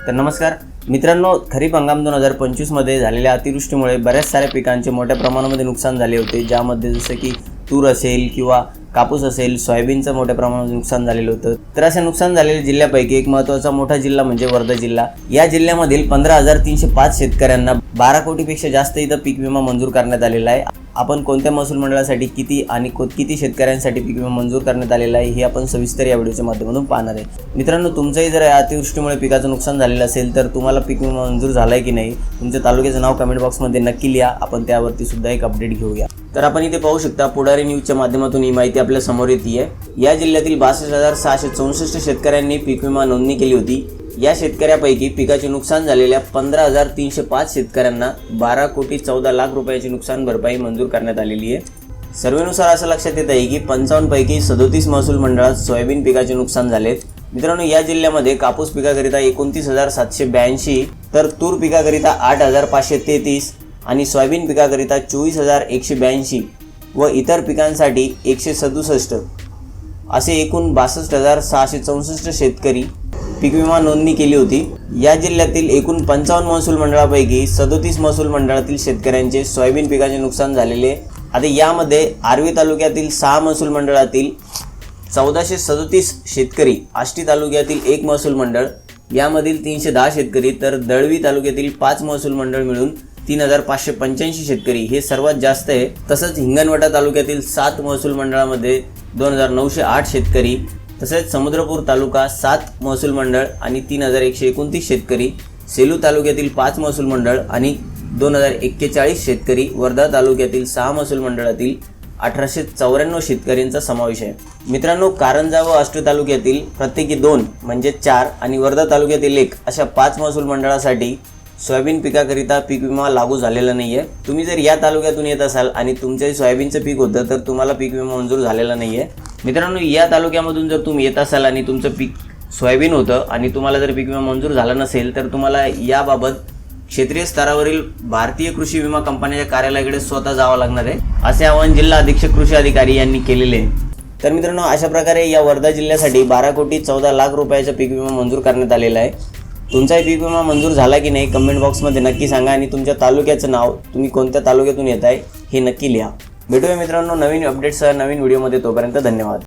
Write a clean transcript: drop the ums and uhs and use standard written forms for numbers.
तर नमस्कार मित्रांनो, खरीप हंगाम 2025 मध्ये झालेल्या अतिवृष्टीमुळे बऱ्याच साऱ्या पिकांचे मोठ्या प्रमाणामध्ये नुकसान झाले होते, ज्यामध्ये जसं की तूर असेल किंवा कापूस असेल, सोयाबीनचं मोठ्या प्रमाणात नुकसान झालेलं होतं। तर असे नुकसान झालेल्या जिल्ह्यापैकी एक महत्त्वाचा मोठा जिल्हा म्हणजे वर्धा जिल्हा। या जिल्ह्यामधील 15,305 शेतकऱ्यांना 12 कोटीपेक्षा जास्त इथं पीक विमा मंजूर करण्यात आलेला आहे। आपण कोणत्या महसूल मंडळासाठी किती आणि किती शेतकऱ्यांसाठी पीक विमा मंजूर करण्यात आलेला आहे हे आपण सविस्तर या व्हिडिओच्या माध्यमातून पाहणार आहे। मित्रांनो, तुमचंही जर अतिवृष्टीमुळे पिकाचं नुकसान झालेलं असेल तर तुम्हाला पीक विमा मंजूर झालाय की नाही, तुमच्या तालुक्याचं नाव कमेंट बॉक्समध्ये नक्की लिहा। आपण त्यावरती सुद्धा एक अपडेट घेऊया। तर आपण इथे पाहू शकता, पुढारी न्यूजच्या माध्यमातून ही माहिती आपल्या समोर येते। या जिल्ह्यातील 62,664 शेतकऱ्यांनी पीक विमा नोंदणी केली होती। या शेतकऱ्यापैकी पिकाचे नुकसान झालेल्या 15,305 शेतकऱ्यांना 12 कोटी 14 लाख रुपयाची नुकसान भरपाई मंजूर करण्यात आलेली आहे। सर्वेनुसार असं लक्षात येत आहे की 55 पैकी 37 महसूल मंडळात सोयाबीन पिकाचे नुकसान झालेत। मित्रांनो, या जिल्ह्यामध्ये कापूस पिकाकरिता 29,782, तर तूर पिकाकरिता 8,533 आणि सोयाबीन पिकाकरिता 24,182 व इतर पिकांसाठी 167 असे एकूण 62,664 शेतकरी पीक विमा नोंदणी केली होती। या जिल्ह्यातील एकूण 55 महसूल मंडळापैकी 37 महसूल मंडळातील शेतकऱ्यांचे सोयाबीन पिकाचे नुकसान झालेले। आता यामध्ये आर्वी तालुक्यातील 6 महसूल मंडळातील 1437 शेतकरी, आष्टी तालुक्यातील 1 महसूल मंडळ यामधील 310 शेतकरी, तर दळवी तालुक्यातील 5 महसूल मंडळ मिळून 3,585 शेतकरी हे सर्वात जास्त आहे। तसंच हिंगणघाट तालुक्यातील 7 महसूल मंडळामध्ये 2,908 शेतकरी, तसेच समुद्रपूर तालुका 7 महसूल मंडळ आणि 3,129 शेतकरी, सेलू तालुक्यातील 5 महसूल मंडळ आणि 2,041 शेतकरी, वर्धा तालुक्यातील 6 महसूल मंडळातील 1,894 शेतकऱ्यांचा समावेश आहे। मित्रांनो, कारंजा व आष्टी तालुक्यातील प्रत्येकी 2 म्हणजे 4 आणि वर्धा तालुक्यातील 1 अशा 5 महसूल मंडळासाठी सोयाबीन पिकाकरिता पीक विमा लागू झालेला नाही आहे। तुम्ही जर या तालुक्यातून येत असाल आणि तुमच्या सोयाबीनचं पीक होतं तर तुम्हाला पीक विमा मंजूर झालेला नाही आहे। मित्रांनो, या तालुक्यामधून जर तुम्ही येत असाल आणि तुमचं पीक सोयाबीन होतं आणि तुम्हाला जर पीक विमा मंजूर झाला नसेल तर तुम्हाला याबाबत क्षेत्रीय स्तरावरील भारतीय कृषी विमा कंपनीच्या कार्यालयाकडे स्वतः जावं लागणार आहे, असे आवाहन जिल्हा अधीक्षक कृषी अधिकारी यांनी केलेले आहे। तर मित्रांनो, अशा प्रकारे या वर्धा जिल्ह्यासाठी 12 कोटी 14 लाख रुपयाचा पीक विमा मंजूर करण्यात आलेला आहे। तुमचाही पीक विमा मंजूर झाला की नाही कमेंट बॉक्समध्ये नक्की सांगा आणि तुमच्या तालुक्याचं नाव, तुम्ही कोणत्या तालुक्यातून येत आहे हे नक्की लिहा। भेटूया मित्रांनो नवीन अपडेट्ससह नवीन व्हिडिओमध्ये, तोपर्यंत धन्यवाद।